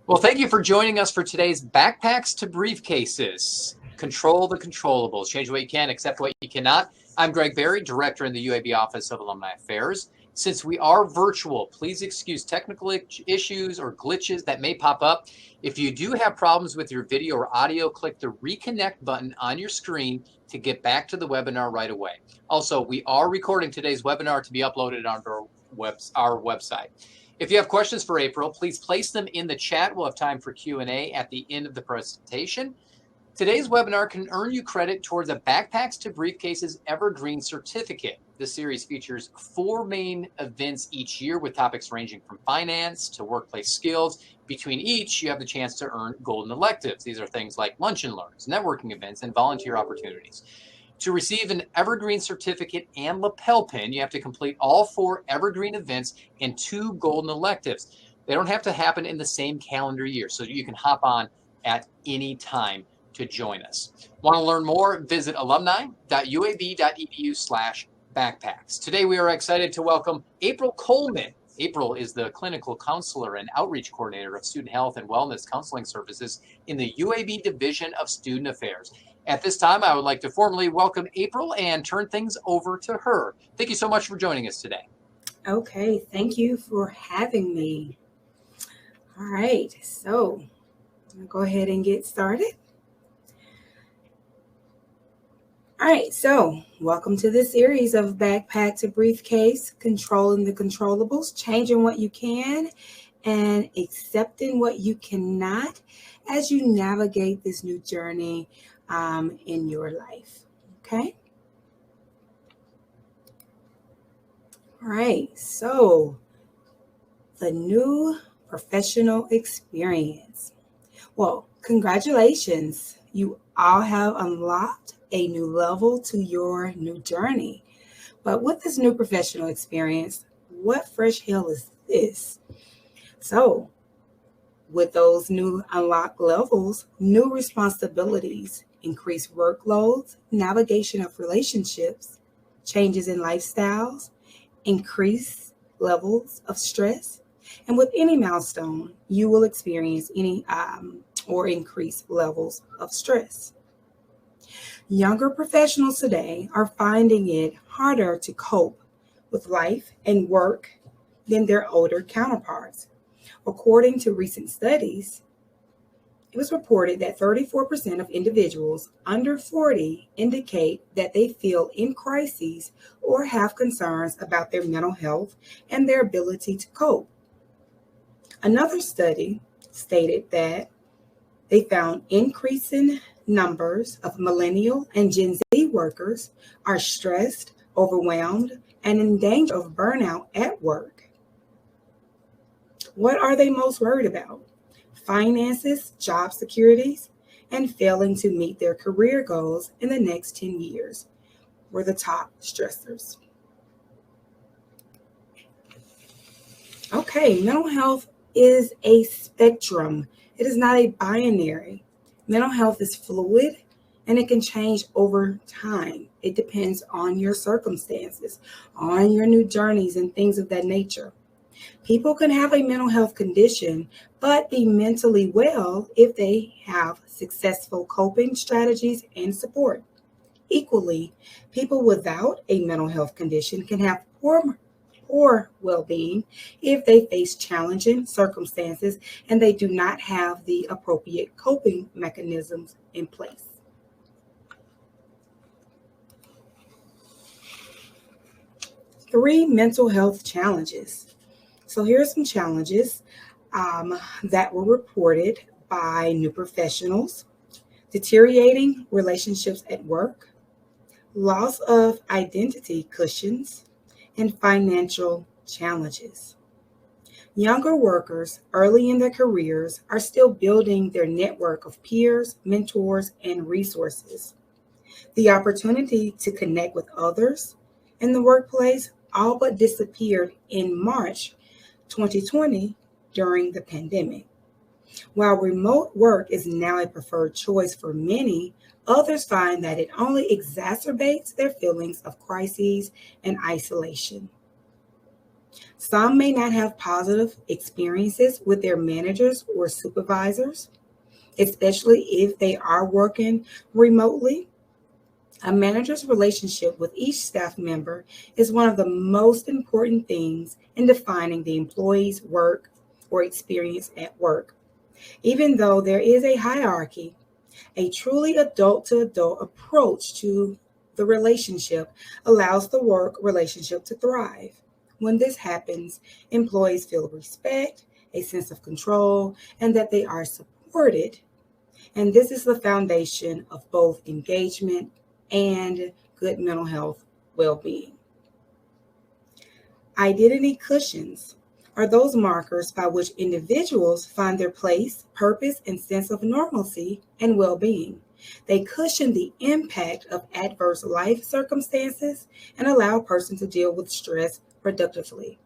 Well, thank you for joining us for today's Backpacks to Briefcases. Control the Controllables. Change what you can, accept what you cannot. I'm Greg Berry, Director in the UAB Office of Alumni Affairs. Since we are virtual, please excuse technical issues or glitches that may pop up. If you do have problems with your video or audio, click the reconnect button on your screen to get back to the webinar right away. Also, we are recording today's webinar to be uploaded on our website. If you have questions for April, please place them in the chat. We'll have time for Q&A at the end of the presentation. Today's webinar can earn you credit towards a Backpacks to Briefcases Evergreen Certificate. This series features 4 main events each year with topics ranging from finance to workplace skills. Between each, you have the chance to earn golden electives. These are things like lunch and learns, networking events, and volunteer opportunities. To receive an Evergreen certificate and lapel pin, you have to complete all 4 Evergreen events and 2 golden electives. They don't have to happen in the same calendar year, so you can hop on at any time to join us. Want to learn more? Visit alumni.uab.edu/backpacks. Today we are excited to welcome April Coleman. April is the clinical counselor and outreach coordinator of student health and wellness counseling services in the UAB Division of Student Affairs. At this time, I would like to formally welcome April and turn things over to her. Thank you so much for joining us today. Okay, thank you for having me. All right, so I'm going to go ahead and get started. All right, so welcome to this series of Backpack to Briefcase, Controlling the Controllables, Changing what you can and accepting what you cannot as you navigate this new journey in your life, okay? All right, so the new professional experience. Well, congratulations. You all have unlocked a new level to your new journey. But with this new professional experience, what fresh hell is this? So, with those new unlocked levels, new responsibilities, increased workloads, navigation of relationships, changes in lifestyles, increased levels of stress, and with any milestone, you will experience any or increased levels of stress. Younger professionals today are finding it harder to cope with life and work than their older counterparts. According to recent studies, it was reported that 34% of individuals under 40 indicate that they feel in crises or have concerns about their mental health and their ability to cope. Another study stated that they found increasing numbers of millennial and Gen Z workers are stressed, overwhelmed, and in danger of burnout at work. What are they most worried about? Finances, job securities, and failing to meet their career goals in the next 10 years were the top stressors. Okay, mental health is a spectrum. It is not a binary. Mental health is fluid and it can change over time. It depends on your circumstances, on your new journeys and things of that nature. People can have a mental health condition, but be mentally well if they have successful coping strategies and support. Equally, people without a mental health condition can have poor well-being if they face challenging circumstances and they do not have the appropriate coping mechanisms in place. Three mental health challenges. So here are some challenges that were reported by new professionals: deteriorating relationships at work, loss of identity cushions, and financial challenges. Younger workers early in their careers are still building their network of peers, mentors, and resources. The opportunity to connect with others in the workplace all but disappeared in March 2020 during the pandemic. While remote work is now a preferred choice for many, others find that it only exacerbates their feelings of crises and isolation. Some may not have positive experiences with their managers or supervisors, especially if they are working remotely. A manager's relationship with each staff member is one of the most important things in defining the employee's work or experience at work. Even though there is a hierarchy, a truly adult to adult approach to the relationship allows the work relationship to thrive. When this happens, employees feel respect, a sense of control, and that they are supported. And this is the foundation of both engagement and good mental health well-being. Identity cushions are those markers by which individuals find their place, purpose, and sense of normalcy and well-being. They cushion the impact of adverse life circumstances and allow a person to deal with stress productively.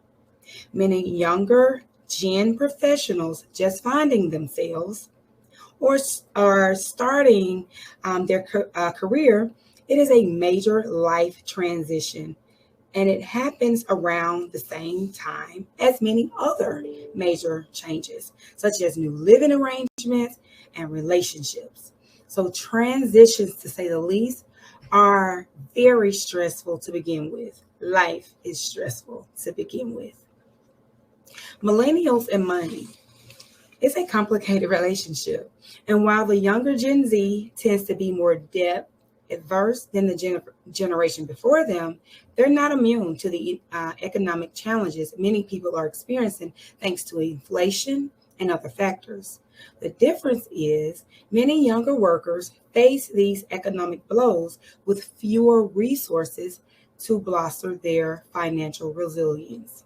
Many younger Gen professionals just finding themselves or are starting their career, it is a major life transition, and it happens around the same time as many other major changes, such as new living arrangements and relationships. So transitions, to say the least, are very stressful to begin with. Life is stressful to begin with. Millennials and money. It's a complicated relationship. And while the younger Gen Z tends to be more debt adverse than the generation before them, they're not immune to the economic challenges many people are experiencing thanks to inflation and other factors. The difference is many younger workers face these economic blows with fewer resources to bolster their financial resilience.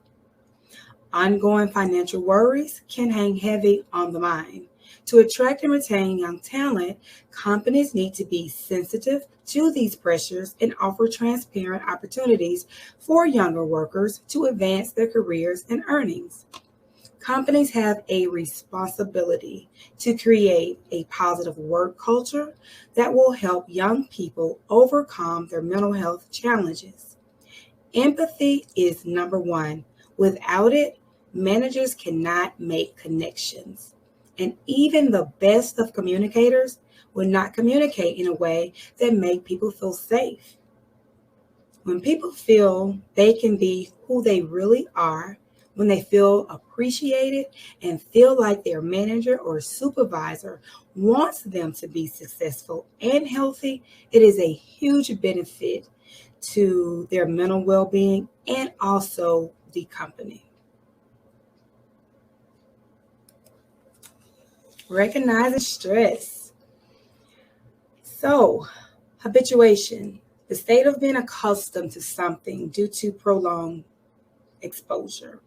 Ongoing financial worries can hang heavy on the mind. To attract and retain young talent, companies need to be sensitive to these pressures and offer transparent opportunities for younger workers to advance their careers and earnings. Companies have a responsibility to create a positive work culture that will help young people overcome their mental health challenges. Empathy is number one. Without it, managers cannot make connections. And even the best of communicators will not communicate in a way that make people feel safe. When people feel they can be who they really are, when they feel appreciated and feel like their manager or supervisor wants them to be successful and healthy, it is a huge benefit to their mental well-being and also the company. Recognizing stress. So, habituation, the state of being accustomed to something due to prolonged exposure.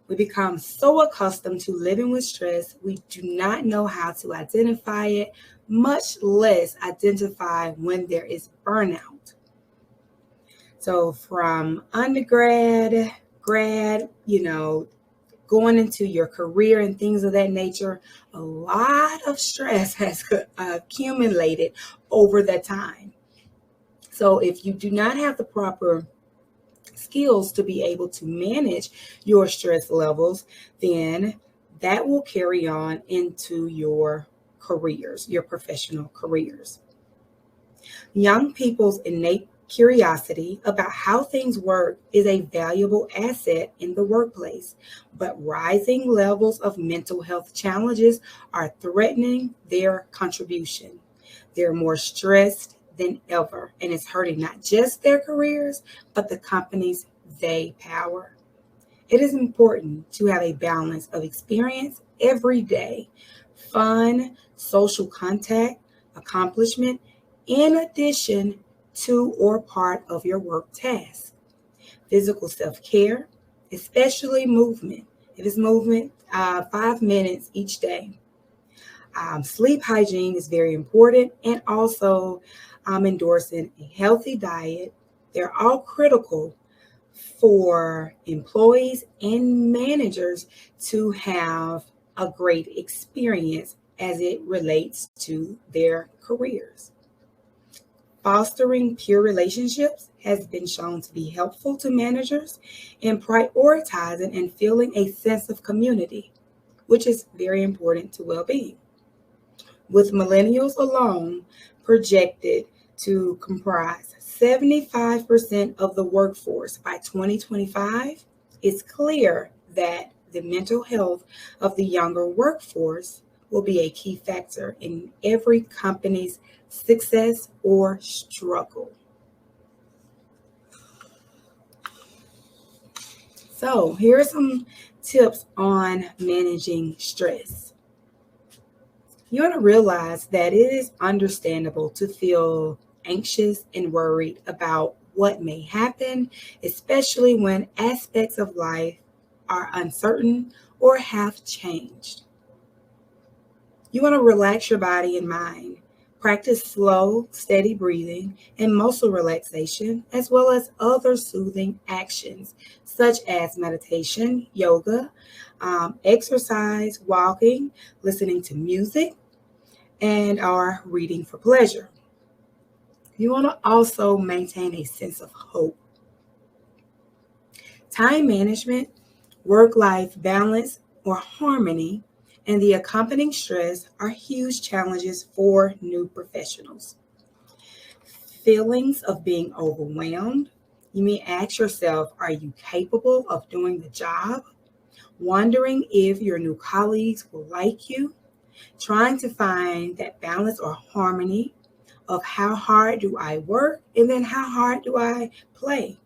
We become so accustomed to living with stress, we do not know how to identify it, much less identify when there is burnout. So from undergrad, grad, going into your career and things of that nature, a lot of stress has accumulated over that time. So if you do not have the proper skills to be able to manage your stress levels, then that will carry on into your careers, your professional careers. Young people's innate curiosity about how things work is a valuable asset in the workplace, but rising levels of mental health challenges are threatening their contribution. They're more stressed than ever, and it's hurting not just their careers, but the companies they power. It is important to have a balance of experience every day, fun, social contact, accomplishment, in addition to or part of your work task. Physical self-care, especially movement. If it's movement, 5 minutes each day. Sleep hygiene is very important, and also endorsing a healthy diet. They're all critical for employees and managers to have a great experience as it relates to their careers. Fostering pure relationships has been shown to be helpful to managers in prioritizing and feeling a sense of community, which is very important to well-being. With millennials alone projected to comprise 75% of the workforce by 2025, it's clear that the mental health of the younger workforce will be a key factor in every company's success or struggle. So, here are some tips on managing stress. You want to realize that it is understandable to feel anxious and worried about what may happen, especially when aspects of life are uncertain or have changed. You want to relax your body and mind. Practice slow, steady breathing and muscle relaxation, as well as other soothing actions, such as meditation, yoga, exercise, walking, listening to music, and are reading for pleasure. You want to also maintain a sense of hope. Time management, work-life balance or harmony, and the accompanying stress are huge challenges for new professionals. Feelings of being overwhelmed. You may ask yourself, are you capable of doing the job? Wondering if your new colleagues will like you. Trying to find that balance or harmony of how hard do I work and then how hard do I play.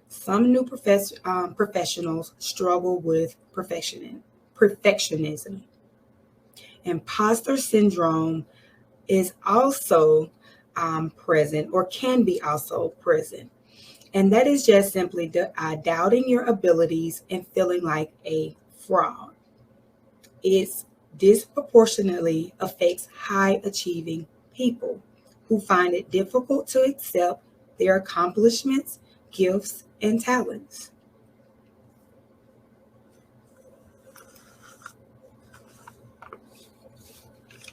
Some new professionals struggle with perfectionism. Imposter syndrome is also present or can be also present. And that is just simply doubting your abilities and feeling like a fraud. It disproportionately affects high achieving people who find it difficult to accept their accomplishments, gifts, and talents.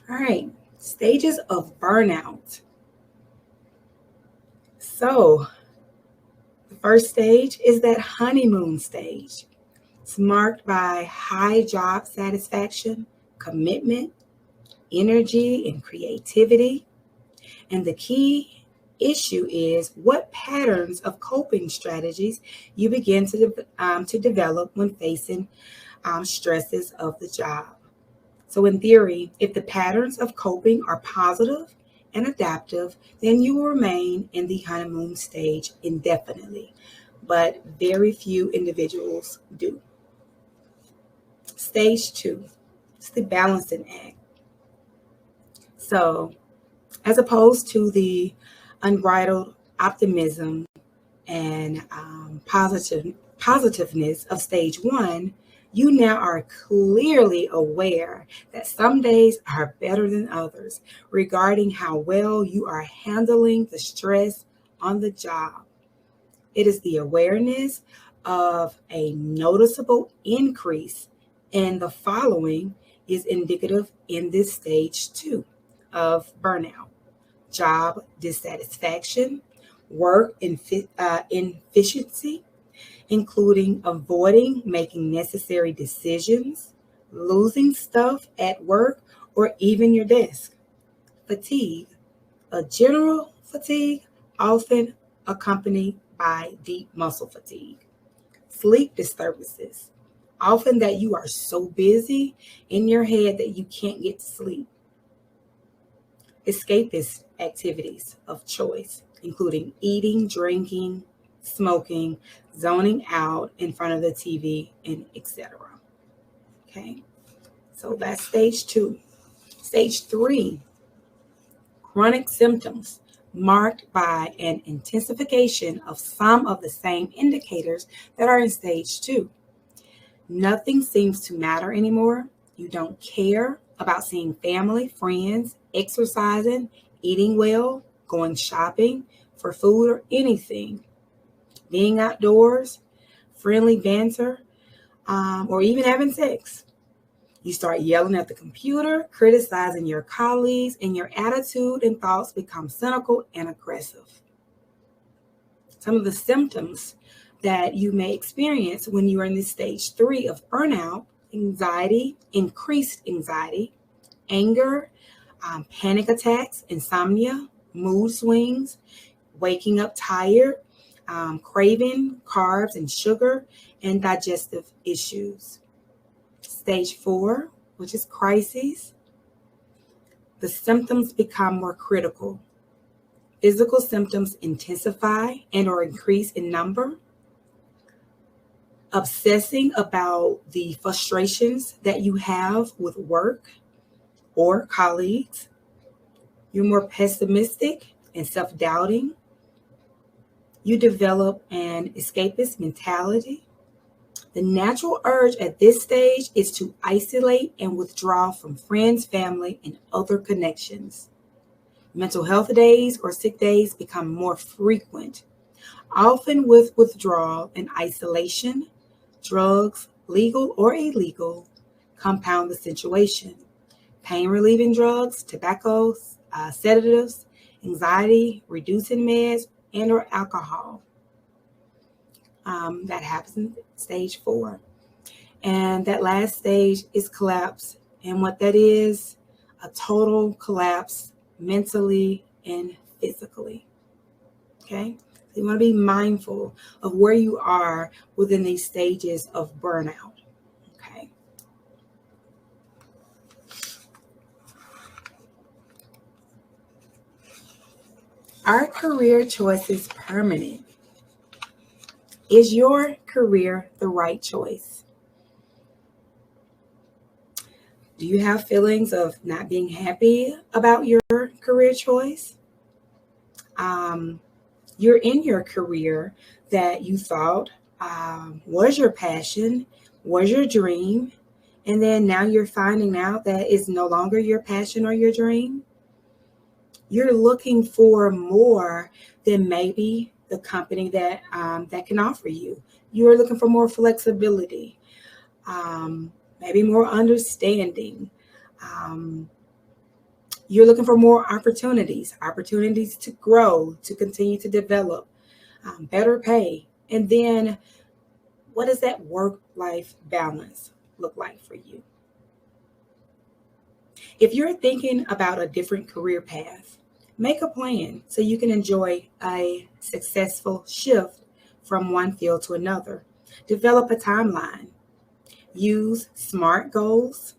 All right, stages of burnout. So, the first stage is that honeymoon stage. It's marked by high job satisfaction, commitment, energy, and creativity. And the key issue is what patterns of coping strategies you begin to develop when facing stresses of the job. So in theory, if the patterns of coping are positive and adaptive, then you will remain in the honeymoon stage indefinitely. But very few individuals do. Stage 2, it's the balancing act. So as opposed to the unbridled optimism and positiveness of stage 1, you now are clearly aware that some days are better than others regarding how well you are handling the stress on the job. It is the awareness of a noticeable increase in the following is indicative in this stage 2 of burnout: job dissatisfaction, work inefficiency, including avoiding making necessary decisions, losing stuff at work or even your desk, fatigue, a general fatigue often accompanied by deep muscle fatigue, sleep disturbances, often that you are so busy in your head that you can't get to sleep, escapist activities of choice, including eating, drinking, smoking, zoning out in front of the TV, and etc. Okay, so that's stage 2. Stage 3, chronic symptoms marked by an intensification of some of the same indicators that are in stage 2. Nothing seems to matter anymore. You don't care about seeing family, friends, exercising, eating well, going shopping for food or anything, being outdoors, friendly banter, or even having sex. You start yelling at the computer, criticizing your colleagues, and your attitude and thoughts become cynical and aggressive. some of the symptoms that you may experience when you are in this stage 3 of burnout: anxiety, increased anxiety, anger, panic attacks, insomnia, mood swings, waking up tired, craving carbs and sugar, and digestive issues. Stage 4, which is crises, the symptoms become more critical. Physical symptoms intensify and or increase in number. Obsessing about the frustrations that you have with work or colleagues. You're more pessimistic and self-doubting. You develop an escapist mentality. The natural urge at this stage is to isolate and withdraw from friends, family, and other connections. Mental health days or sick days become more frequent, often with withdrawal and isolation. Drugs, legal or illegal, compound the situation. Pain relieving drugs, tobacco, sedatives, anxiety reducing meds, and or alcohol. That happens in stage 4. And that last stage is collapse. And what that is, a total collapse mentally and physically. Okay? So you want to be mindful of where you are within these stages of burnout. Okay? Are career choices permanent? Is your career the right choice? Do you have feelings of not being happy about your career choice? You're in your career that you thought was your passion, was your dream, and then now you're finding out that it's no longer your passion or your dream. You're looking for more than maybe the company that can offer you. You're looking for more flexibility, maybe more understanding. You're looking for more opportunities to grow, to continue to develop, better pay. And then what does that work-life balance look like for you? If you're thinking about a different career path, make a plan so you can enjoy a successful shift from one field to another. Develop a timeline. Use SMART goals.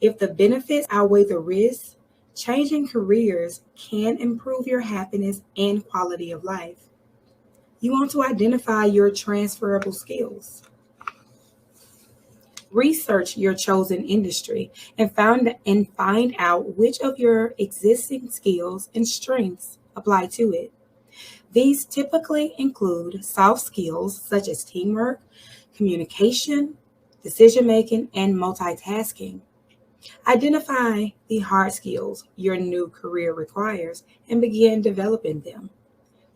If the benefits outweigh the risks, changing careers can improve your happiness and quality of life. You want to identify your transferable skills. Research your chosen industry and find out which of your existing skills and strengths apply to it. These typically include soft skills such as teamwork, communication, decision-making, and multitasking. Identify the hard skills your new career requires and begin developing them.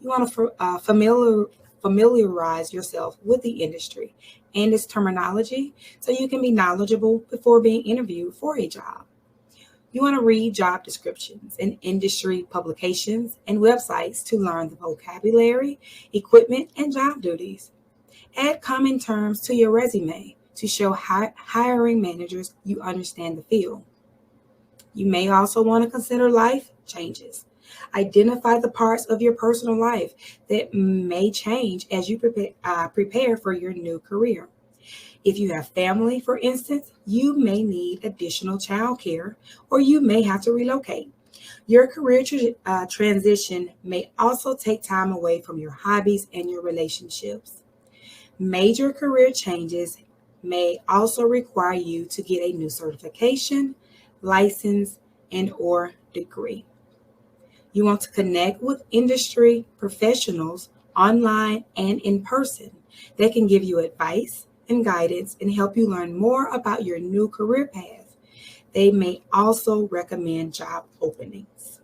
You want to familiarize yourself with the industry and its terminology so you can be knowledgeable before being interviewed for a job. You want to read job descriptions and industry publications and websites to learn the vocabulary, equipment, and job duties. Add common terms to your resume to show hiring managers you understand the field. You may also want to consider life changes. Identify the parts of your personal life that may change as you prepare for your new career. If you have family, for instance, you may need additional childcare or you may have to relocate. Your career transition may also take time away from your hobbies and your relationships. Major career changes may also require you to get a new certification, license, and or degree. You want to connect with industry professionals online and in person. They can give you advice and guidance and help you learn more about your new career path. They may also recommend job openings.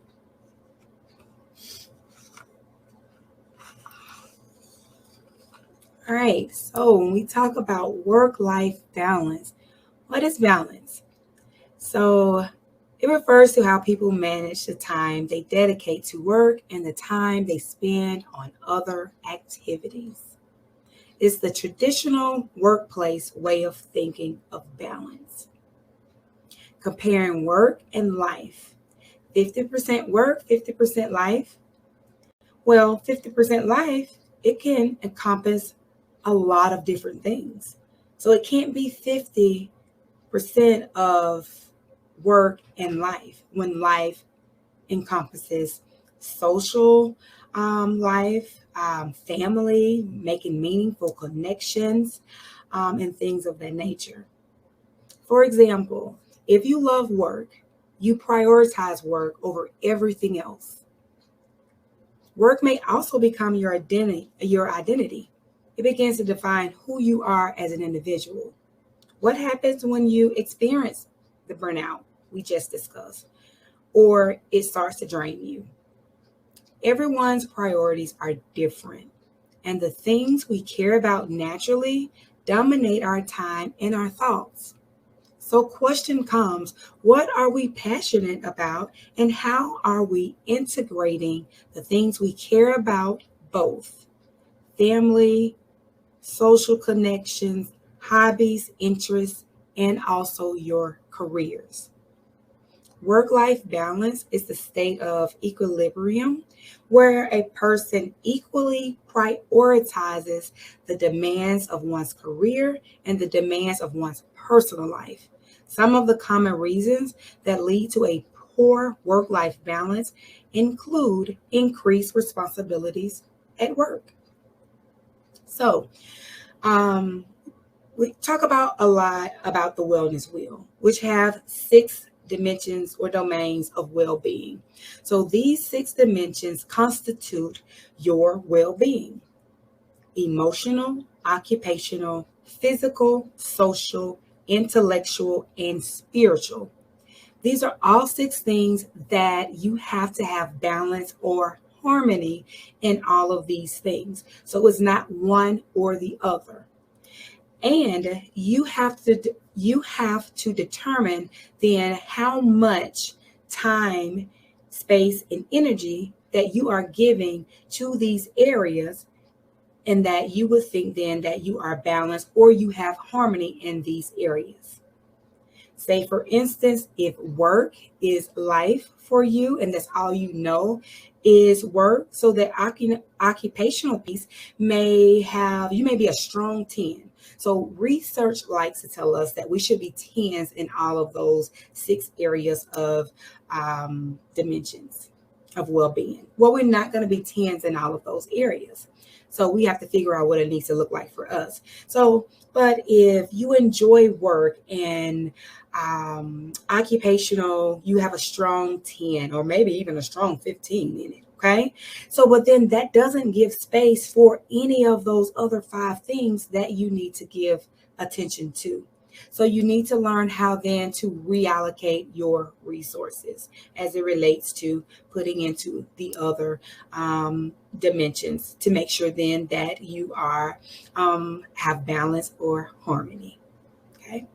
All right, so when we talk about work-life balance, what is balance? So It refers to how people manage the time they dedicate to work and the time they spend on other activities. It's the traditional workplace way of thinking of balance. Comparing work and life. 50% work, 50% life. Well, 50% life, it can encompass a lot of different things. So it can't be 50% of work and life when life encompasses social life, family, making meaningful connections, and things of that nature. For example, if you love work, you prioritize work over everything else. Work may also become your identity. It begins to define who you are as an individual. What happens when you experience the burnout we just discussed, or it starts to drain you? Everyone's priorities are different, and the things we care about naturally dominate our time and our thoughts. So question comes, what are we passionate about, and how are we integrating the things we care about, both family, social connections, hobbies, interests, and also your careers? Work-life balance is the state of equilibrium where a person equally prioritizes the demands of one's career and the demands of one's personal life. Some of the common reasons that lead to a poor work-life balance include increased responsibilities at work. So, we talk about a lot about the wellness wheel, which have 6 dimensions or domains of well-being. So these 6 dimensions constitute your well-being: emotional, occupational, physical, social, intellectual, and spiritual. These are all 6 things that you have to have balance or harmony in all of these things. So it's not one or the other. And you have to determine then how much time, space, and energy that you are giving to these areas, and that you would think then that you are balanced or you have harmony in these areas. Say, for instance, if work is life for you and that's all you know is work, so that occupational piece you may be a strong 10. So research likes to tell us that we should be 10s in all of those 6 areas of dimensions of well-being. Well, we're not going to be 10s in all of those areas. So we have to figure out what it needs to look like for us. So, but if you enjoy work and occupational, you have a strong 10 or maybe even a strong 15 in it. Okay. So, but then that doesn't give space for any of those other 5 things that you need to give attention to. So you need to learn how then to reallocate your resources as it relates to putting into the other dimensions to make sure then that you are have balance or harmony. Okay.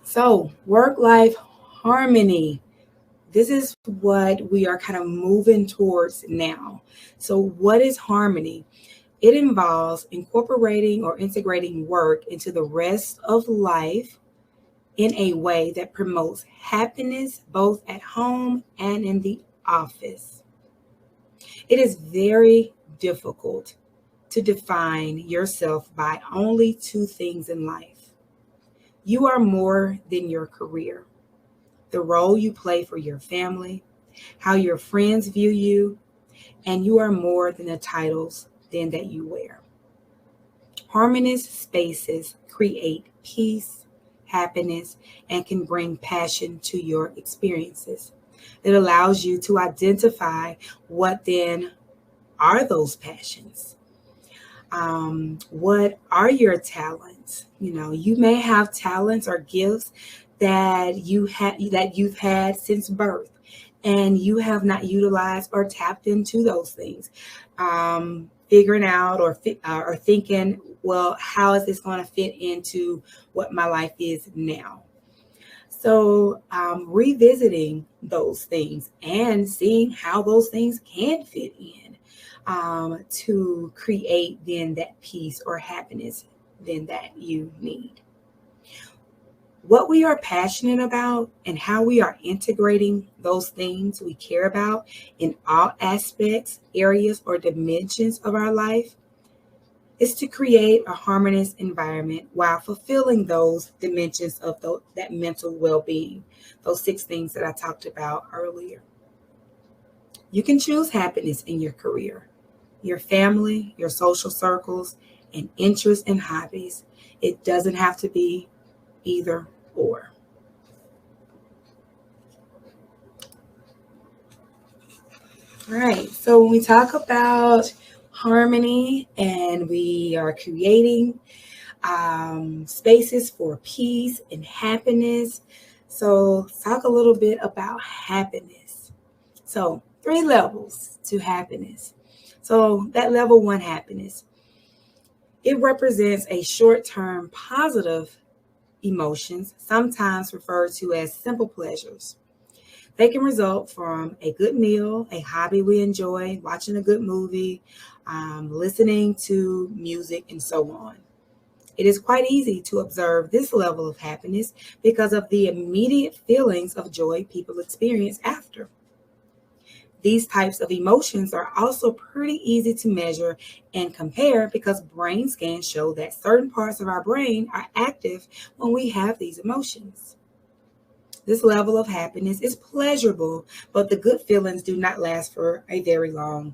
So work-life harmony. This is what we are kind of moving towards now. So what is harmony? It involves incorporating or integrating work into the rest of life in a way that promotes happiness both at home and in the office. It is very difficult to define yourself by only 2 things in life. You are more than your career, the role you play for your family, how your friends view you, and you are more than the titles then that you wear. Harmonious spaces create peace, happiness, and can bring passion to your experiences. It allows you to identify what then are those passions. What are your talents? You may have talents or gifts that you've had since birth, and you have not utilized or tapped into those things. Figuring out or thinking well, how is this going to fit into what my life is now? So revisiting those things and seeing how those things can fit in to create then that peace or happiness then that you need. What we are passionate about and how we are integrating those things we care about in all aspects, areas, or dimensions of our life is to create a harmonious environment while fulfilling those dimensions of that mental well-being, those 6 things that I talked about earlier. You can choose happiness in your career, your family, your social circles, and interests and hobbies. It doesn't have to be either or. All right, so when we talk about harmony and we are creating spaces for peace and happiness. So let's talk a little bit about happiness. So 3 levels to happiness. So that level 1 happiness, it represents a short-term positive emotions, sometimes referred to as simple pleasures. They can result from a good meal, a hobby we enjoy, watching a good movie, listening to music, and so on. It is quite easy to observe this level of happiness because of the immediate feelings of joy people experience after. These types of emotions are also pretty easy to measure and compare because brain scans show that certain parts of our brain are active when we have these emotions. This level of happiness is pleasurable, but the good feelings do not last for a very long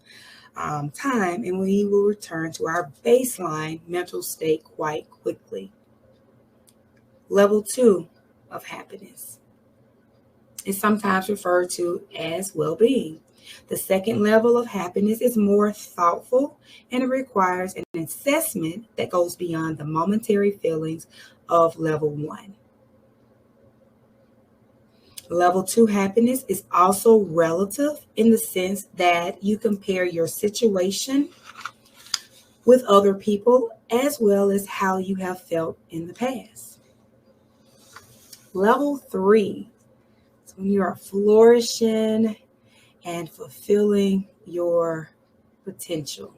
time, and we will return to our baseline mental state quite quickly. Level 2 of happiness is sometimes referred to as well-being. The second level of happiness is more thoughtful and it requires an assessment that goes beyond the momentary feelings of level 1. Level 2 happiness is also relative in the sense that you compare your situation with other people as well as how you have felt in the past. Level 3 is when you are flourishing and fulfilling your potential.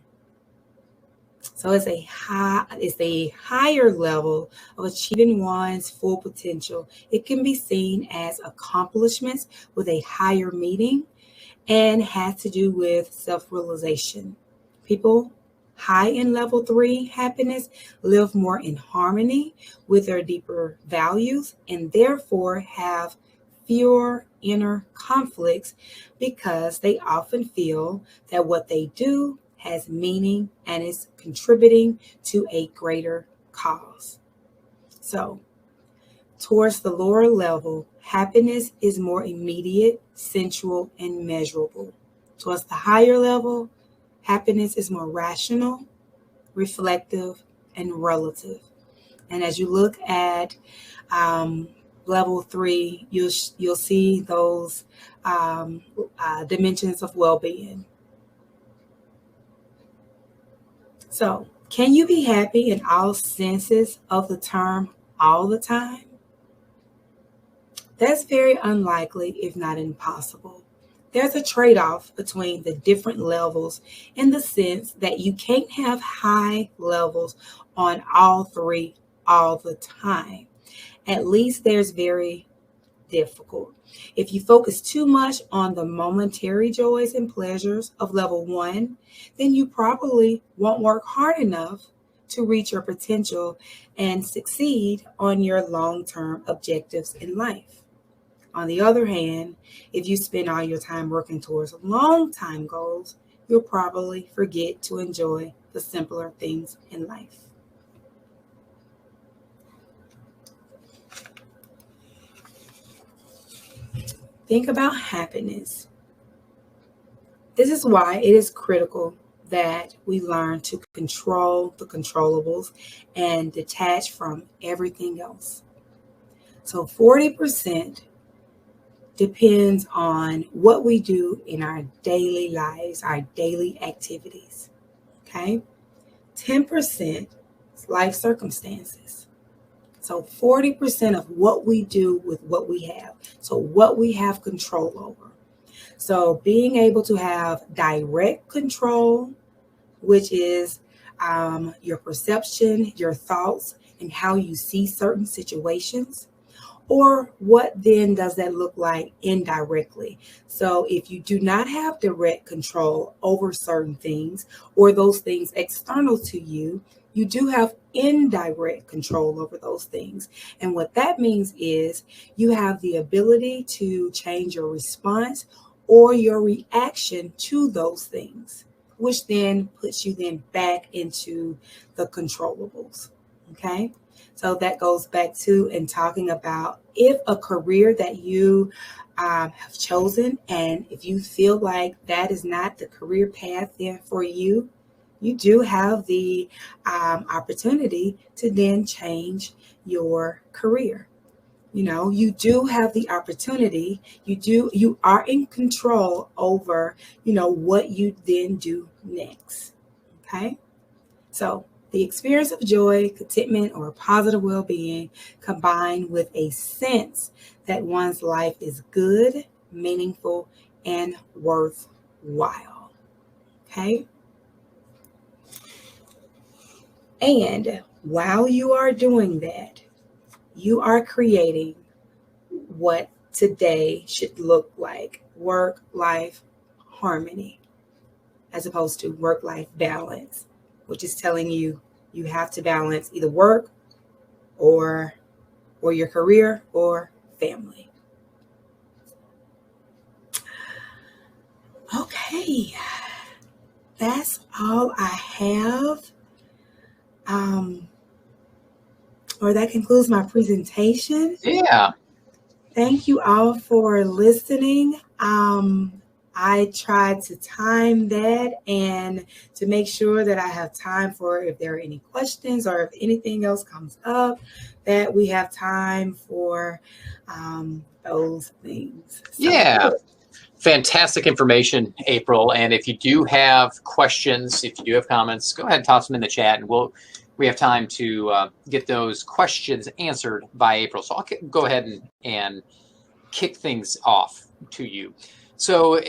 So it's a higher level of achieving one's full potential. It can be seen as accomplishments with a higher meaning and has to do with self-realization. People high in level 3 happiness live more in harmony with their deeper values and therefore have fewer inner conflicts because they often feel that what they do has meaning and is contributing to a greater cause. So, towards the lower level, happiness is more immediate, sensual, and measurable. Towards the higher level, happiness is more rational, reflective, and relative. And as you look at level 3, you'll see those dimensions of well-being. So, can you be happy in all senses of the term all the time? That's very unlikely, if not impossible. There's a trade-off between the different levels in the sense that you can't have high levels on all 3 all the time. At least there's very difficult. If you focus too much on the momentary joys and pleasures of level 1, then you probably won't work hard enough to reach your potential and succeed on your long-term objectives in life. On the other hand, if you spend all your time working towards long-time goals, you'll probably forget to enjoy the simpler things in life. Think about happiness. This is why it is critical that we learn to control the controllables and detach from everything else. So 40% depends on what we do in our daily lives, our daily activities. Okay? 10% is life circumstances. So 40% of what we do with what we have. So what we have control over. So being able to have direct control, which is your perception, your thoughts, and how you see certain situations. Or what then does that look like indirectly? So if you do not have direct control over certain things or those things external to you, you do have indirect control over those things. And what that means is you have the ability to change your response or your reaction to those things, which then puts you then back into the controllables. Okay. So that goes back to and talking about if a career that you have chosen, and if you feel like that is not the career path then for you, you do have the opportunity to then change your career. You do have the opportunity. You are in control over, what you then do next. Okay. So the experience of joy, contentment, or positive well-being combined with a sense that one's life is good, meaningful, and worthwhile. Okay. And while you are doing that, you are creating what today should look like work-life harmony, as opposed to work-life balance, which is telling you you have to balance either work or your career or family. Okay, that's all I have. Or that concludes my presentation. Yeah. Thank you all for listening. I tried to time that and to make sure that I have time for if there are any questions or if anything else comes up, that we have time for those things. So, Yeah. Fantastic information, April. And if you do have questions, if you do have comments, go ahead and toss them in the chat, and we have time to get those questions answered by April. So I'll go ahead and kick things off to you. So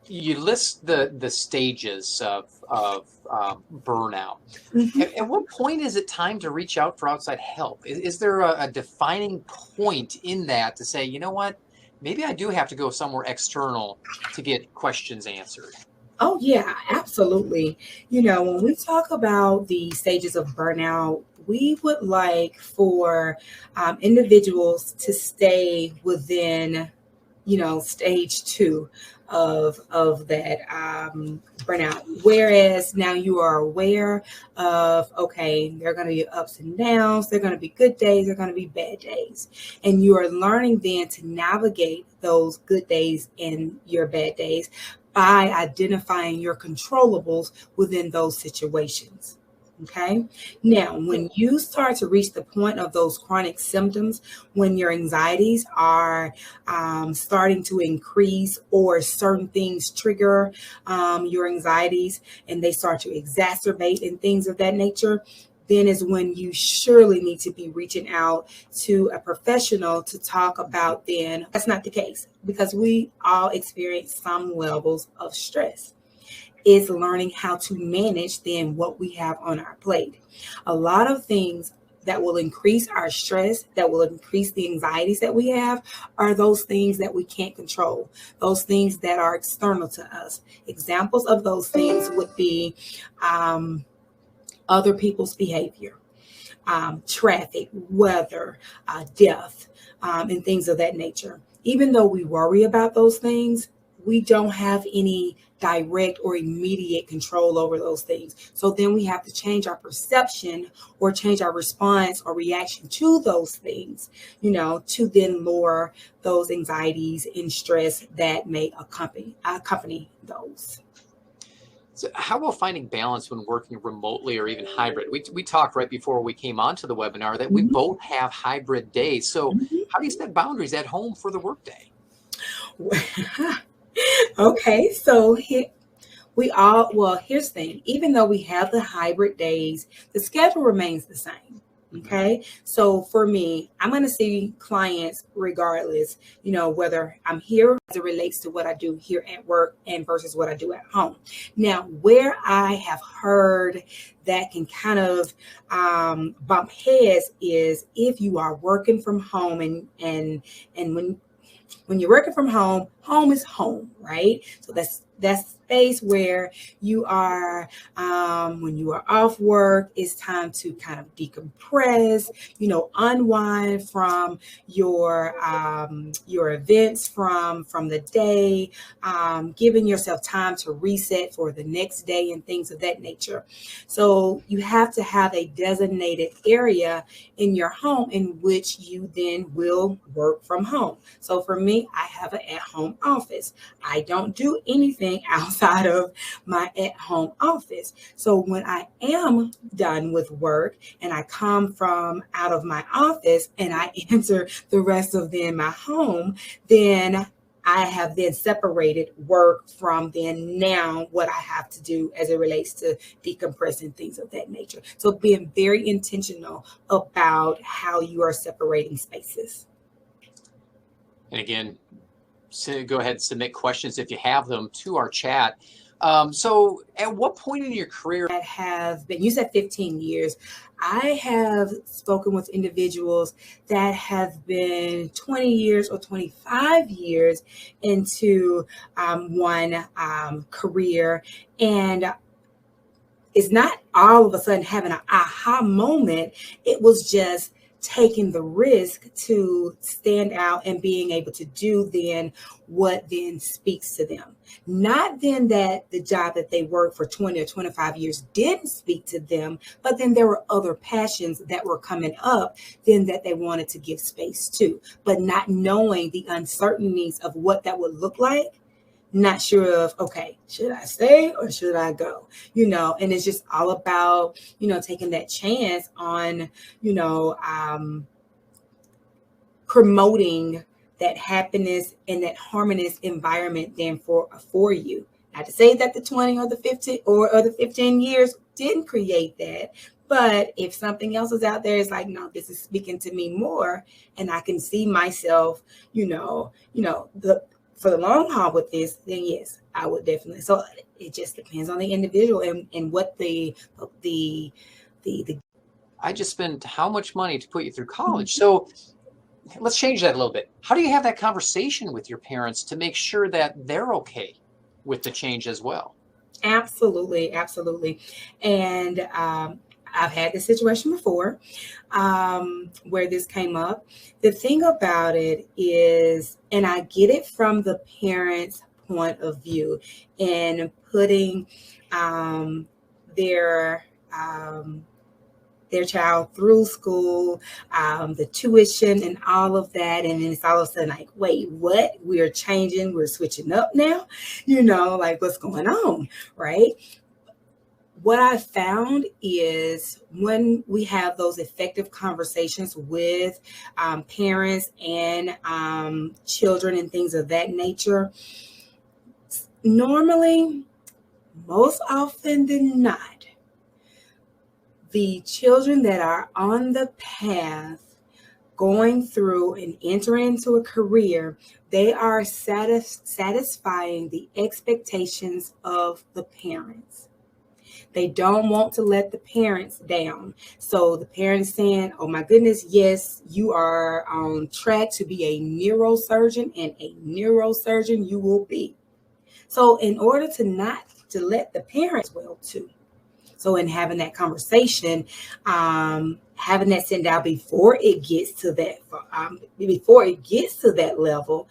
you list the stages of burnout. mm-hmm. At what point is it time to reach out for outside help? Is there a defining point in that to say, you know what, maybe I do have to go somewhere external to get questions answered? Oh, yeah, absolutely. When we talk about the stages of burnout, we would like for individuals to stay within, stage 2 of that burnout. Whereas now you are aware of, okay, there are going to be ups and downs. There are going to be good days. There are going to be bad days. And you are learning then to navigate those good days and your bad days by identifying your controllables within those situations. Okay. Now, when you start to reach the point of those chronic symptoms, when your anxieties are starting to increase or certain things trigger your anxieties and they start to exacerbate and things of that nature, then is when you surely need to be reaching out to a professional to talk about then. That's not the case because we all experience some levels of stress. Is learning how to manage then what we have on our plate. A lot of things that will increase our stress, that will increase the anxieties that we have, are those things that we can't control, those things that are external to us. Examples of those things would be other people's behavior, traffic, weather, death, and things of that nature. Even though we worry about those things, we don't have any direct or immediate control over those things. So then we have to change our perception or change our response or reaction to those things, to then lower those anxieties and stress that may accompany those. So how about finding balance when working remotely or even hybrid? We talked right before we came onto the webinar that we both have hybrid days. So how do you set boundaries at home for the workday? Okay, so Well, here's the thing, even though we have the hybrid days, the schedule remains the same. Okay. So for me, I'm going to see clients regardless, whether I'm here as it relates to what I do here at work and versus what I do at home. Now, where I have heard that can kind of bump heads is if you are working from home and when you're working from home, home is home, right? So that's space where you are, when you are off work, it's time to kind of decompress, unwind from your events from the day, giving yourself time to reset for the next day and things of that nature. So you have to have a designated area in your home in which you then will work from home. So for me, I have an at-home office. I don't do anything outside of my at-home office. So when I am done with work and I come from out of my office and I enter the rest of then my home, then I have then separated work from then now what I have to do as it relates to decompressing things of that nature. So being very intentional about how you are separating spaces. And again, so go ahead and submit questions if you have them to our chat. So at what point in your career that have been, you said 15 years, I have spoken with individuals that have been 20 years or 25 years into one career, and it's not all of a sudden having an aha moment. It was just taking the risk to stand out and being able to do then what then speaks to them. Not then that the job that they worked for 20 or 25 years didn't speak to them, but then there were other passions that were coming up then that they wanted to give space to, but not knowing the uncertainties of what that would look like. Not sure of, okay, should I stay or should I go? And it's just all about, taking that chance on, promoting that happiness and that harmonious environment then for you. Not to say that the 20 or the 15 or the 15 years didn't create that, but if something else is out there, it's like, no, this is speaking to me more, and I can see myself, for the long haul with this, then yes, I would definitely. So it just depends on the individual and what the I just spent how much money to put you through college. So let's change that a little bit. How do you have that conversation with your parents to make sure that they're okay with the change as well? Absolutely. And I've had this situation before where this came up. The thing about it is, and I get it from the parents' point of view, in putting their child through school, the tuition and all of that. And then it's all of a sudden like, wait, what? We're changing, we're switching up now, like what's going on, right? What I found is when we have those effective conversations with parents and children and things of that nature, normally, most often than not, the children that are on the path going through and entering into a career, they are satisfying the expectations of the parents. They don't want to let the parents down. So the parents saying, oh my goodness, yes, you are on track to be a neurosurgeon, and a neurosurgeon you will be. So in order to not to let the parents well too. So in having that conversation, having that sent out before it gets to that, level,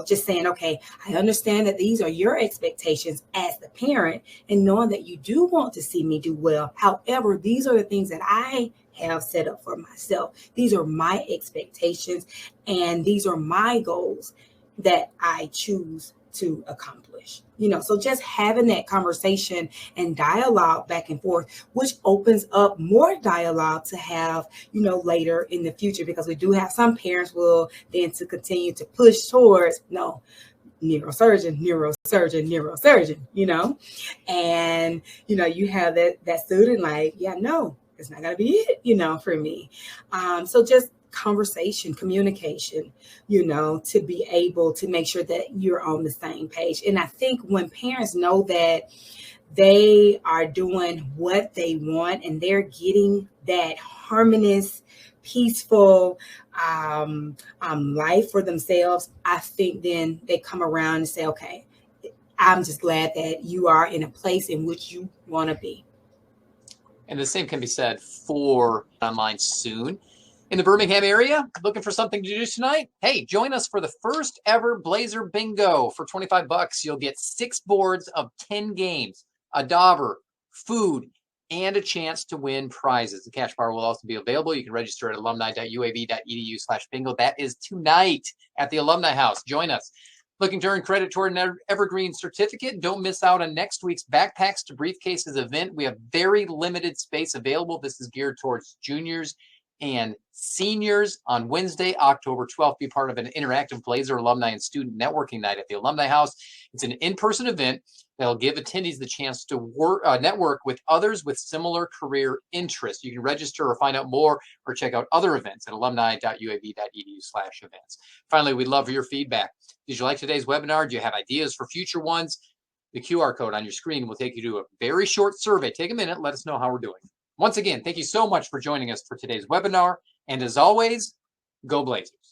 just saying, okay, I understand that these are your expectations as the parent, and knowing that you do want to see me do well. However, these are the things that I have set up for myself. These are my expectations, and these are my goals that I choose to accomplish. So just having that conversation and dialogue back and forth, which opens up more dialogue to have, later in the future, because we do have some parents will then to continue to push towards, no, neurosurgeon, neurosurgeon, neurosurgeon, and, you have that student like, yeah, no, it's not going to be it, for me. So just conversation, communication, to be able to make sure that you're on the same page. And I think when parents know that they are doing what they want and they're getting that harmonious, peaceful life for themselves, I think then they come around and say, okay, I'm just glad that you are in a place in which you want to be. And the same can be said for online soon. In the Birmingham area, looking for something to do tonight? Hey, join us for the first ever Blazer Bingo. For $25, you'll get 6 boards of 10 games, a dauber, food, and a chance to win prizes. The cash bar will also be available. You can register at alumni.uab.edu/bingo. That is tonight at the Alumni House. Join us. Looking to earn credit toward an Evergreen certificate? Don't miss out on next week's Backpacks to Briefcases event. We have very limited space available. This is geared towards juniors and seniors on Wednesday, October 12th. Be part of an interactive Blazer alumni and student networking night at the Alumni House. It's an in-person event that'll give attendees the chance to network with others with similar career interests. You can register or find out more or check out other events at alumni.uab.edu/events. Finally, we'd love your feedback. Did you like today's webinar? Do you have ideas for future ones? The QR code on your screen will take you to a very short survey. Take a minute, let us know how we're doing. Once again, thank you so much for joining us for today's webinar. And as always, go Blazers.